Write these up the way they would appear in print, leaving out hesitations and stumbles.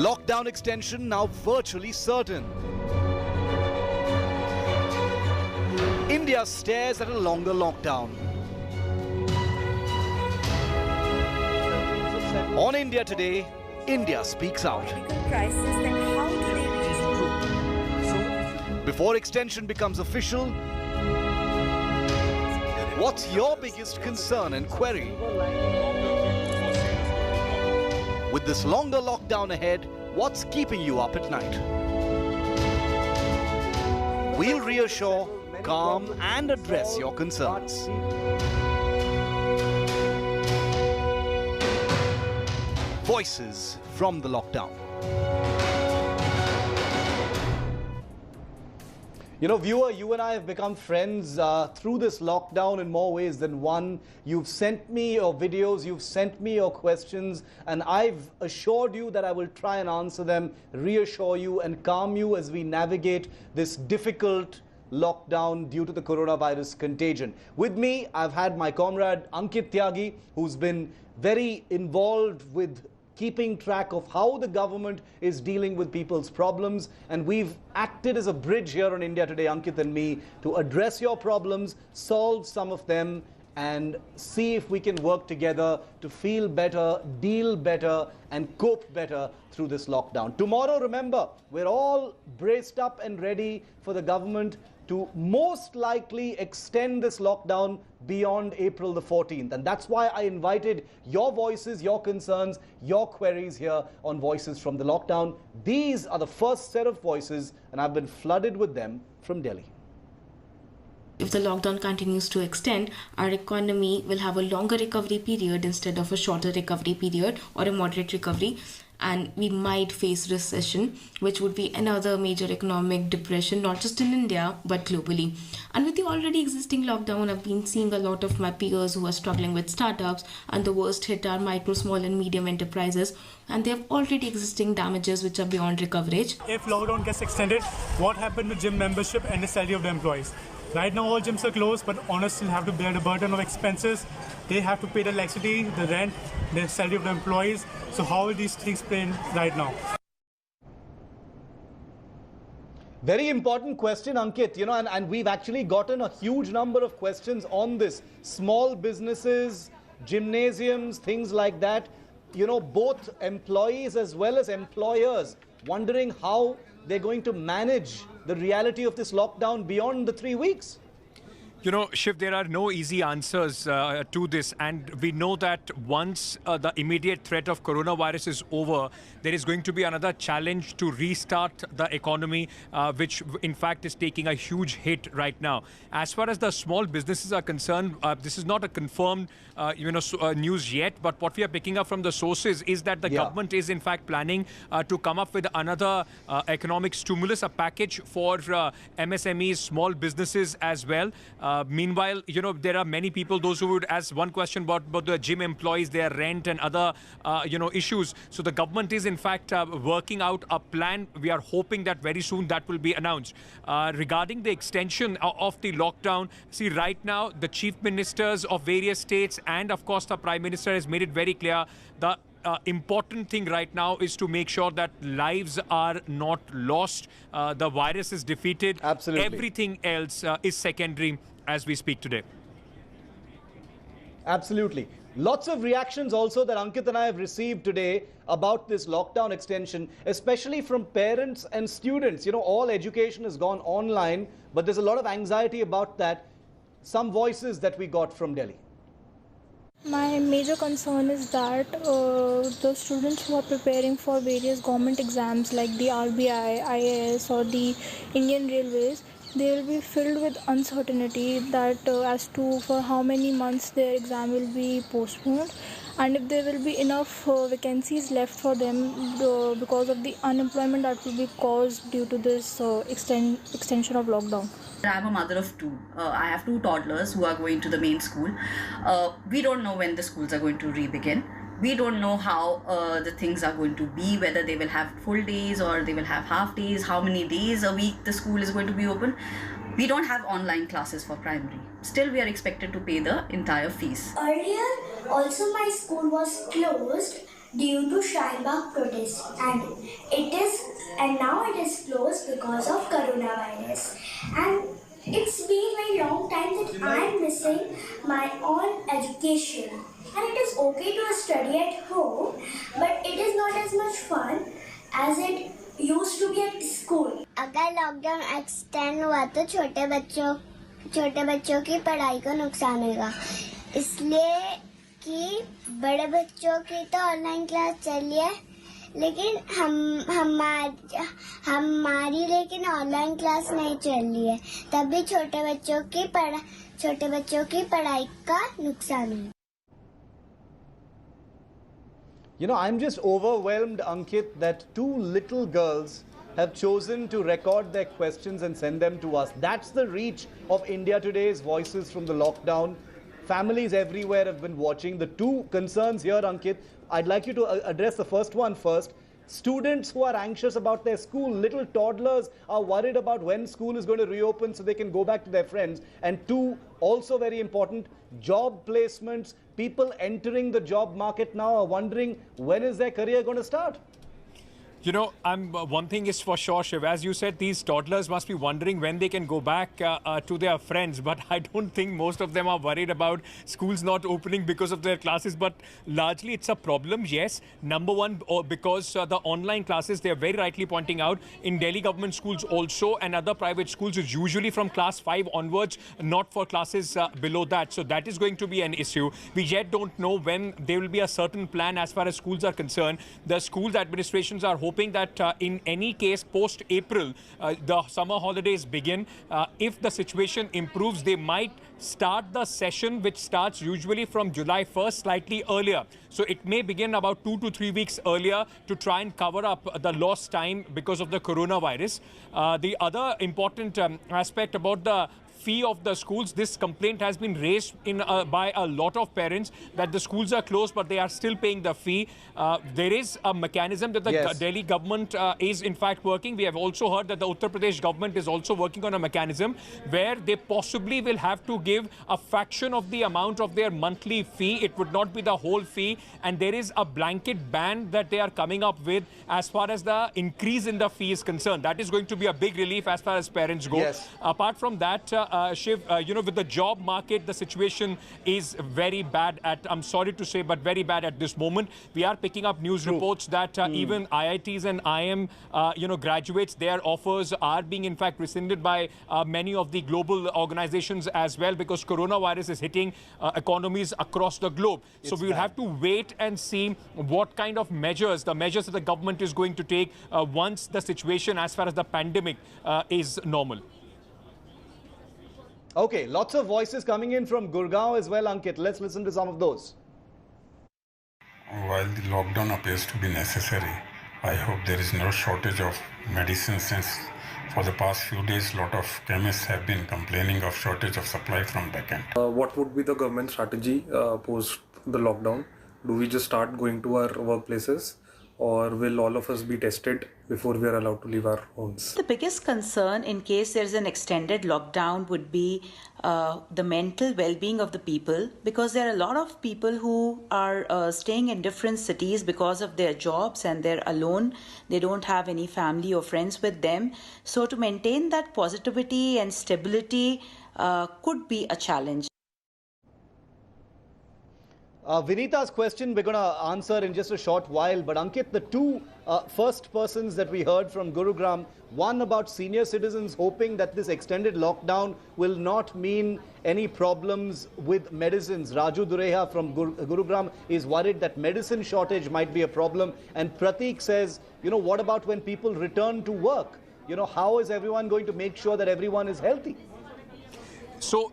Lockdown extension now virtually certain. India stares at a longer lockdown. On India Today, India speaks out. Before extension becomes official, what's your biggest concern and query? With this longer lockdown ahead, what's keeping you up at night? We'll reassure, calm and address your concerns. Voices from the lockdown. You know, viewer, you and I have become friends through this lockdown in more ways than one. You've sent me your videos, you've sent me your questions, and I've assured you that I will try and answer them, reassure you and calm you as we navigate this difficult lockdown due to the coronavirus contagion. With me, I've had my comrade Ankit Tyagi, who's been very involved with keeping track of how the government is dealing with people's problems, and we've acted as a bridge here on India Today, Ankit and me, to address your problems, solve some of them, and see if we can work together to feel better, deal better, and cope better through this lockdown. Tomorrow, remember, we're all braced up and ready for the government to most likely extend this lockdown beyond April the 14th. And that's why I invited your voices, your concerns, your queries here on Voices from the Lockdown. These are the first set of voices, and I've been flooded with them from Delhi. If the lockdown continues to extend, our economy will have a longer recovery period instead of a shorter recovery period or a moderate recovery. And we might face recession, which would be another major economic depression, not just in India, but globally. And with the already existing lockdown, I've been seeing a lot of my peers who are struggling with startups, and the worst hit are micro, small and medium enterprises, and they have already existing damages which are beyond recoverage. If lockdown gets extended, what happened to gym membership and the salary of the employees? Right now all gyms are closed, but owners still have to bear the burden of expenses. They have to pay the electricity, the rent, the salary of the employees. So how will these things play in right now? Very important question, Ankit, you know, and we've actually gotten a huge number of questions on this. Small businesses, gymnasiums, things like that, you know, both employees as well as employers wondering how they're going to manage the reality of this lockdown beyond the 3 weeks. You know, Shiv, there are no easy answers to this, and we know that once the immediate threat of coronavirus is over, there is going to be another challenge to restart the economy, which in fact is taking a huge hit right now. As far as the small businesses are concerned, this is not a confirmed news yet, but what we are picking up from the sources is that the government is in fact planning to come up with another economic stimulus, a package for MSMEs, small businesses as well. Meanwhile, you know, there are many people, those who would ask one question about the gym employees, their rent and other, issues. So the government is in fact working out a plan. We are hoping that very soon that will be announced. Regarding the extension of the lockdown, see, right now, the chief ministers of various states and of course the Prime Minister has made it very clear the important thing right now is to make sure that lives are not lost. The virus is defeated. Absolutely. Everything else is secondary as we speak today. Absolutely. Lots of reactions also that Ankit and I have received today about this lockdown extension, especially from parents and students. You know, all education has gone online, but there's a lot of anxiety about that. Some voices that we got from Delhi. My major concern is that the students who are preparing for various government exams like the RBI, IAS or the Indian Railways, they will be filled with uncertainty that as to for how many months their exam will be postponed, and if there will be enough vacancies left for them because of the unemployment that will be caused due to this extension of lockdown. I'm a mother of two. I have two toddlers who are going to the main school. We don't know when the schools are going to re-begin. We don't know how the things are going to be, whether they will have full days or they will have half days, how many days a week the school is going to be open. We don't have online classes for primary. Still, we are expected to pay the entire fees. Earlier, also my school was closed due to Shahibag protest, and now it is closed because of coronavirus. And it's been a long time that I'm missing my own education. And it is okay to study at home, but it is not as much fun as it used to be at school. अगर lockdown extend हुआ तो छोटे बच्चों की पढ़ाई को नुकसान होगा, इसलिए कि बड़े बच्चों की तो ऑनलाइन क्लास चली है, लेकिन हमारी लेकिन ऑनलाइन क्लास नहीं चल रही है, तब भी छोटे बच्चों की पढ़ाई का नुकसान है. You know, I'm just overwhelmed, Ankit, that two little girls have chosen to record their questions and send them to us. That's the reach of India Today's Voices from the Lockdown. Families everywhere have been watching. The two concerns here, Ankit, I'd like you to address the first one first. Students who are anxious about their school, little toddlers are worried about when school is going to reopen so they can go back to their friends. And two, also very important, job placements. People entering the job market now are wondering when is their career going to start? You know, one thing is for sure, Shiv, as you said, these toddlers must be wondering when they can go back to their friends. But I don't think most of them are worried about schools not opening because of their classes. But largely, it's a problem, yes. Number one, because the online classes, they're very rightly pointing out, in Delhi government schools also and other private schools, is usually from class 5 onwards, not for classes below that. So that is going to be an issue. We yet don't know when there will be a certain plan as far as schools are concerned. The schools administrations are hoping that in any case post-April, the summer holidays begin. If the situation improves, they might start the session, which starts usually from July 1st, slightly earlier. So it may begin about 2 to 3 weeks earlier to try and cover up the lost time because of the coronavirus. The other important aspect about the fee of the schools, this complaint has been raised by a lot of parents that the schools are closed but they are still paying the fee. There is a mechanism that the Delhi government is in fact working. We have also heard that the Uttar Pradesh government is also working on a mechanism where they possibly will have to give a fraction of the amount of their monthly fee. It would not be the whole fee, and there is a blanket ban that they are coming up with as far as the increase in the fee is concerned. That is going to be a big relief as far as parents go. Yes. Apart from that, Shiv, you know, with the job market, the situation is very bad I'm sorry to say, but very bad at this moment. We are picking up news reports that even IITs and IM, graduates, their offers are being in fact rescinded by many of the global organizations as well, because coronavirus is hitting economies across the globe. So we will have to wait and see what kind of measures, the measures that the government is going to take once the situation as far as the pandemic is normal. Okay, lots of voices coming in from Gurgaon as well, Ankit. Let's listen to some of those. While the lockdown appears to be necessary, I hope there is no shortage of medicine, since for the past few days, a lot of chemists have been complaining of shortage of supply from backend. What would be the government strategy post the lockdown? Do we just start going to our workplaces, or will all of us be tested before we are allowed to leave our homes? The biggest concern in case there's an extended lockdown would be the mental well-being of the people, because there are a lot of people who are staying in different cities because of their jobs and they're alone. They don't have any family or friends with them. So to maintain that positivity and stability could be a challenge. Vinita's question we're going to answer in just a short while. But Ankit, the two first persons that we heard from Gurugram, one about senior citizens hoping that this extended lockdown will not mean any problems with medicines. Raju Dureha from Gurugram is worried that medicine shortage might be a problem. And Pratik says, you know, what about when people return to work? You know, how is everyone going to make sure that everyone is healthy? So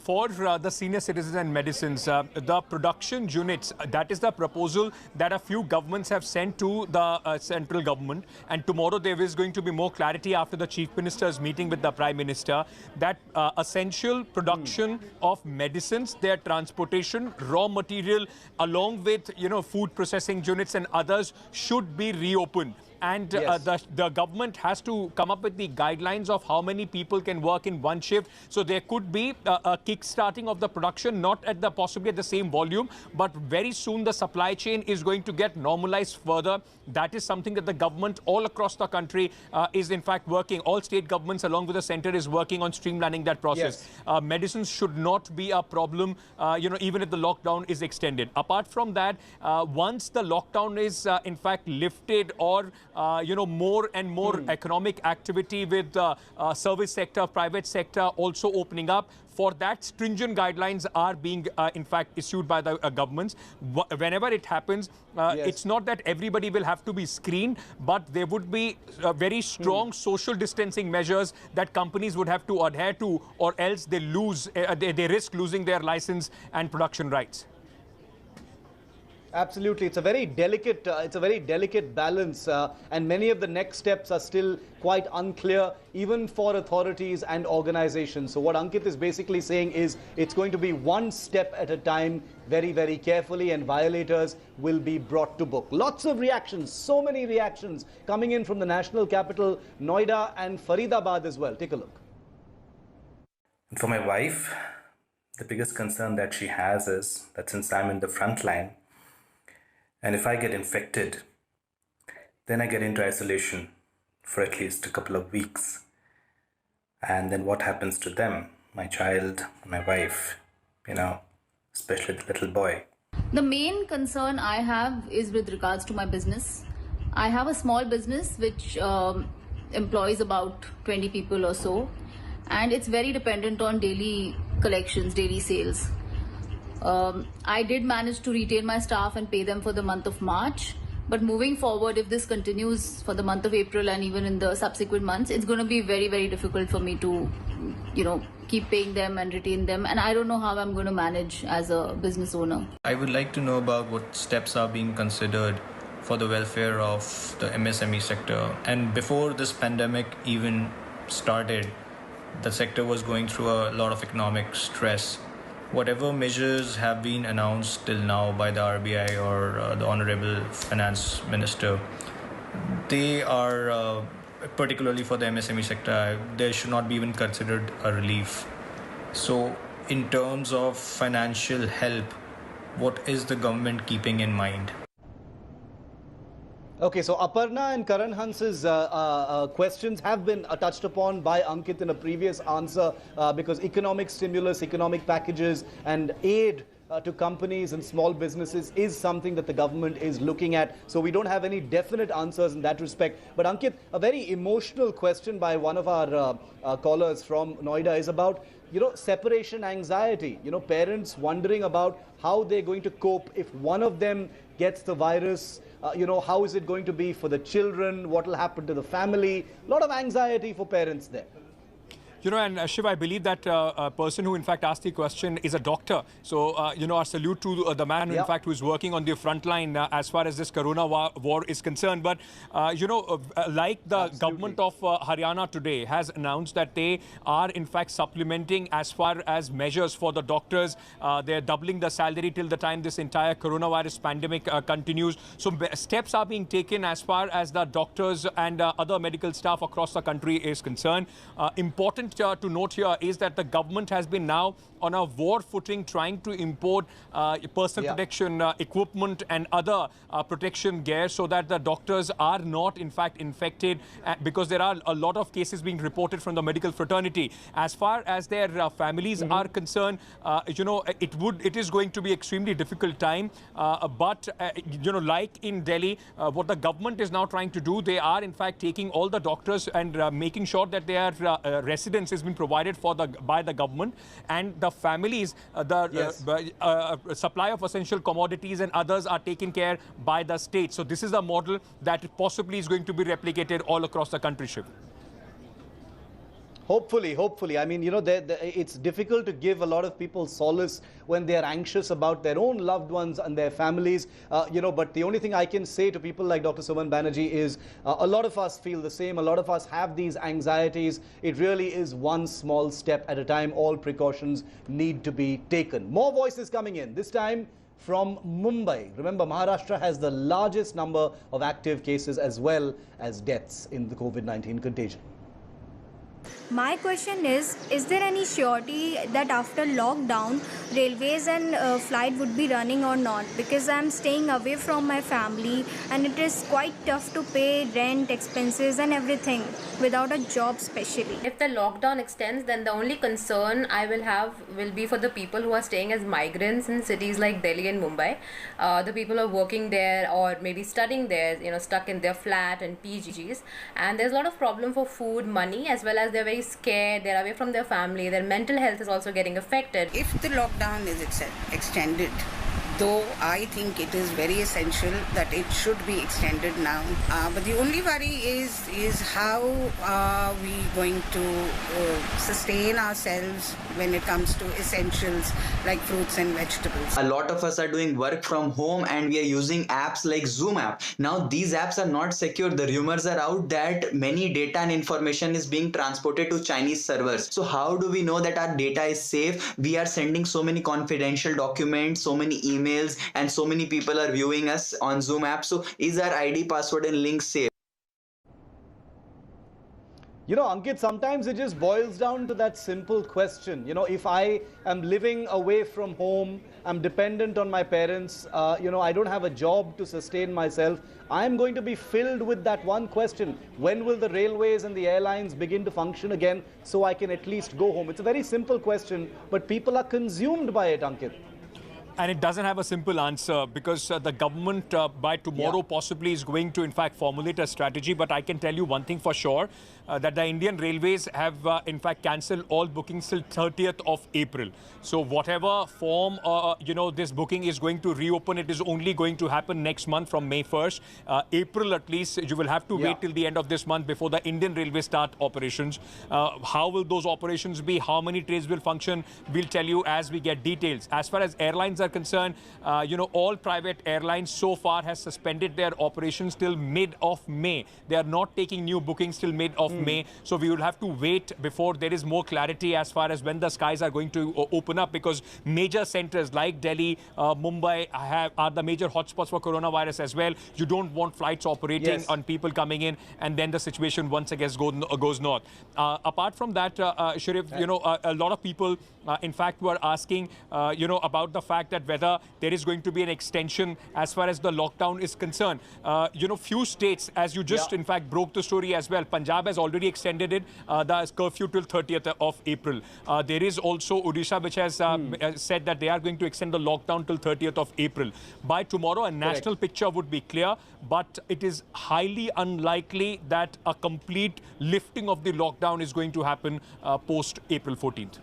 for the senior citizens and medicines, the production units, that is the proposal that a few governments have sent to the central government. And tomorrow there is going to be more clarity after the Chief Minister's meeting with the Prime Minister, that essential production of medicines, their transportation, raw material, along with, you know, food processing units and others should be reopened. and Yes. the government has to come up with the guidelines of how many people can work in one shift. So there could be a kick-starting of the production, not at the possibly at the same volume, but very soon the supply chain is going to get normalized further. That is something that the government all across the country is in fact working. All state governments along with the center is working on streamlining that process. Yes. Medicines should not be a problem, even if the lockdown is extended. Apart from that, once the lockdown is in fact lifted, or more and more economic activity with service sector, private sector also opening up, for that stringent guidelines are being in fact issued by the governments. Whenever it happens, it's not that everybody will have to be screened, but there would be very strong social distancing measures that companies would have to adhere to, or else they lose, they risk losing their license and production rights. Absolutely, it's a very delicate balance, and many of the next steps are still quite unclear, even for authorities and organizations. So what Ankit is basically saying is it's going to be one step at a time, very, very carefully, and violators will be brought to book. Lots of reactions, so many reactions coming in from the national capital, Noida and Faridabad as well. Take a look. For my wife, the biggest concern that she has is that since I'm in the front line, and if I get infected, then I get into isolation for at least a couple of weeks. And then what happens to them, my child, my wife, especially the little boy. The main concern I have is with regards to my business. I have a small business which employs about 20 people or so, and it's very dependent on daily collections, daily sales. I did manage to retain my staff and pay them for the month of March. But moving forward, if this continues for the month of April and even in the subsequent months, it's going to be very, very difficult for me to, keep paying them and retain them. And I don't know how I'm going to manage as a business owner. I would like to know about what steps are being considered for the welfare of the MSME sector. And before this pandemic even started, the sector was going through a lot of economic stress. Whatever measures have been announced till now by the RBI or the Honorable Finance Minister, they are, particularly for the MSME sector, they should not be even considered a relief. So in terms of financial help, what is the government keeping in mind? Okay, so Aparna and Karan Hans's questions have been touched upon by Ankit in a previous answer, because economic stimulus, economic packages and aid to companies and small businesses is something that the government is looking at. So we don't have any definite answers in that respect. But Ankit, a very emotional question by one of our callers from Noida is about separation anxiety, parents wondering about how they're going to cope if one of them gets the virus. How is it going to be for the children? What will happen to the family? A lot of anxiety for parents there. And Shiv, I believe that a person who in fact asked the question is a doctor. So, our salute to the man who in fact who is working on the front line as far as this corona war is concerned. But, like the government of Haryana today has announced that they are in fact supplementing as far as measures for the doctors. They're doubling the salary till the time this entire coronavirus pandemic continues. So steps are being taken as far as the doctors and other medical staff across the country is concerned. Important to note here is that the government has been now on a war footing trying to import personal protection equipment and other protection gear so that the doctors are not in fact infected, because there are a lot of cases being reported from the medical fraternity. As far as their families are concerned, it is going to be extremely difficult time, but like in Delhi, what the government is now trying to do, they are in fact taking all the doctors and making sure that their residence has been provided for by the government, and the families, supply of essential commodities and others are taken care by the state. So this is a model that possibly is going to be replicated all across the country, Shiv. Hopefully. I mean, it's difficult to give a lot of people solace when they're anxious about their own loved ones and their families, but the only thing I can say to people like Dr. Suman Banerjee is a lot of us feel the same. A lot of us have these anxieties. It really is one small step at a time. All precautions need to be taken. More voices coming in, this time from Mumbai. Remember, Maharashtra has the largest number of active cases as well as deaths in the COVID-19 contagion. My question is there any surety that after lockdown, railways and flight would be running or not? Because I'm staying away from my family and it is quite tough to pay rent, expenses and everything without a job especially. If the lockdown extends, then the only concern I will have will be for the people who are staying as migrants in cities like Delhi and Mumbai. The people who are working there or maybe studying there, stuck in their flat and PGs. And there's a lot of problem for food, money, as well as they're very scared, they're away from their family, their mental health is also getting affected. If the lockdown is extended, though I think it is very essential that it should be extended now, but the only worry is how are we going to sustain ourselves when it comes to essentials like fruits and vegetables. A lot of us are doing work from home and we are using apps like Zoom app. Now these apps are not secure. The rumors are out that many data and information is being transported to Chinese servers. So how do we know that our data is safe? We are sending so many confidential documents, so many emails, and so many people are viewing us on Zoom app. So is our ID, password and link safe? Ankit, sometimes it just boils down to that simple question. If I am living away from home, I'm dependent on my parents, I don't have a job to sustain myself, I'm going to be filled with that one question. When will the railways and the airlines begin to function again so I can at least go home? It's a very simple question, but people are consumed by it, Ankit. And it doesn't have a simple answer because the government by tomorrow possibly is going to in fact formulate a strategy. But I can tell you one thing for sure, that the Indian Railways have in fact cancelled all bookings till 30th of April. So whatever form, this booking is going to reopen, it is only going to happen next month from May 1st. April at least, you will have to wait till the end of this month before the Indian Railways start operations. How will those operations be? How many trains will function? We'll tell you as we get details. As far as airlines are concerned, all private airlines so far has suspended their operations till mid of May. They are not taking new bookings till mid of May. So we will have to wait before there is more clarity as far as when the skies are going to open up, because major centers like Delhi, Mumbai are the major hotspots for coronavirus as well. You don't want flights operating on people coming in and then the situation once again goes north. Apart from that, Sharif, a lot of people in fact were asking, about the fact that whether there is going to be an extension as far as the lockdown is concerned. Few states, as you just in fact broke the story as well, Punjab has already extended it, the curfew till 30th of April. There is also Odisha, which has said that they are going to extend the lockdown till 30th of April. By tomorrow, a national picture would be clear, but it is highly unlikely that a complete lifting of the lockdown is going to happen post April 14th.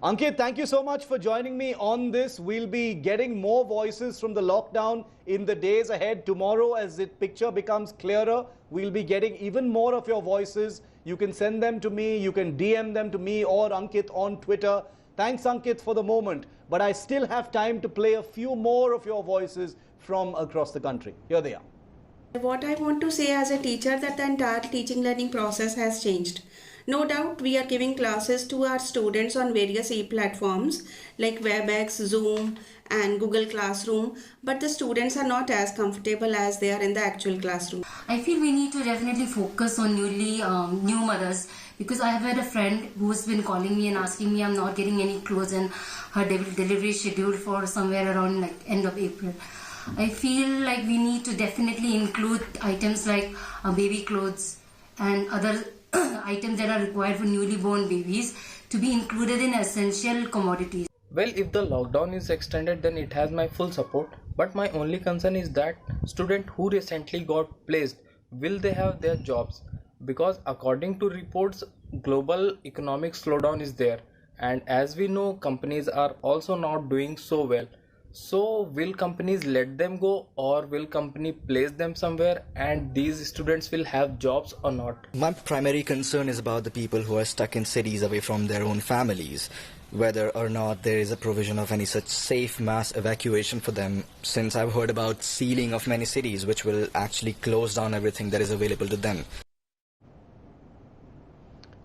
Ankit, thank you so much for joining me on this. We'll be getting more voices from the lockdown in the days ahead. Tomorrow, as the picture becomes clearer, we'll be getting even more of your voices. You can send them to me, you can DM them to me or Ankit on Twitter. Thanks, Ankit, for the moment. But I still have time to play a few more of your voices from across the country. Here they are. What I want to say as a teacher, that the entire teaching learning process has changed. No doubt we are giving classes to our students on various e-platforms like WebEx, Zoom and Google Classroom, but the students are not as comfortable as they are in the actual classroom. I feel we need to definitely focus on new mothers, because I have had a friend who's been calling me and asking me I'm not getting any clothes and her delivery is scheduled for somewhere around end of April. I feel like we need to definitely include items like baby clothes and other items that are required for newly born babies to be included in essential commodities. Well, if the lockdown is extended, then it has my full support. But my only concern is that students who recently got placed, will they have their jobs? Because according to reports, global economic slowdown is there. And as we know, companies are also not doing so well. So will companies let them go, or will company place them somewhere and these students will have jobs or not? My primary concern is about the people who are stuck in cities away from their own families, whether or not there is a provision of any such safe mass evacuation for them, since I've heard about sealing of many cities which will actually close down everything that is available to them.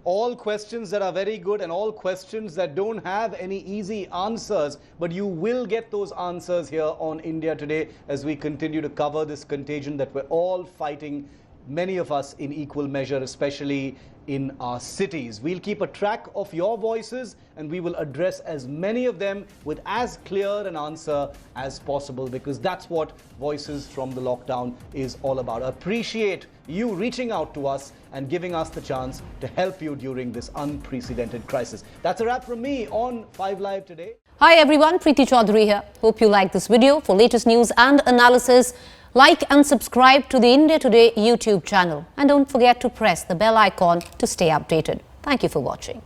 all questions that are very good and all questions that don't have any easy answers, but you will get those answers here on India Today as we continue to cover this contagion that we're all fighting, many of us in equal measure, especially in our cities. We'll keep a track of your voices and we will address as many of them with as clear an answer as possible, because that's what Voices from the Lockdown is all about. Appreciate you reaching out to us and giving us the chance to help you during this unprecedented crisis. That's a wrap from me on 5 Live Today. Hi everyone, Preeti Chaudhary here. Hope you like this video. For latest news and analysis, like and subscribe to the India Today YouTube channel. And don't forget to press the bell icon to stay updated. Thank you for watching.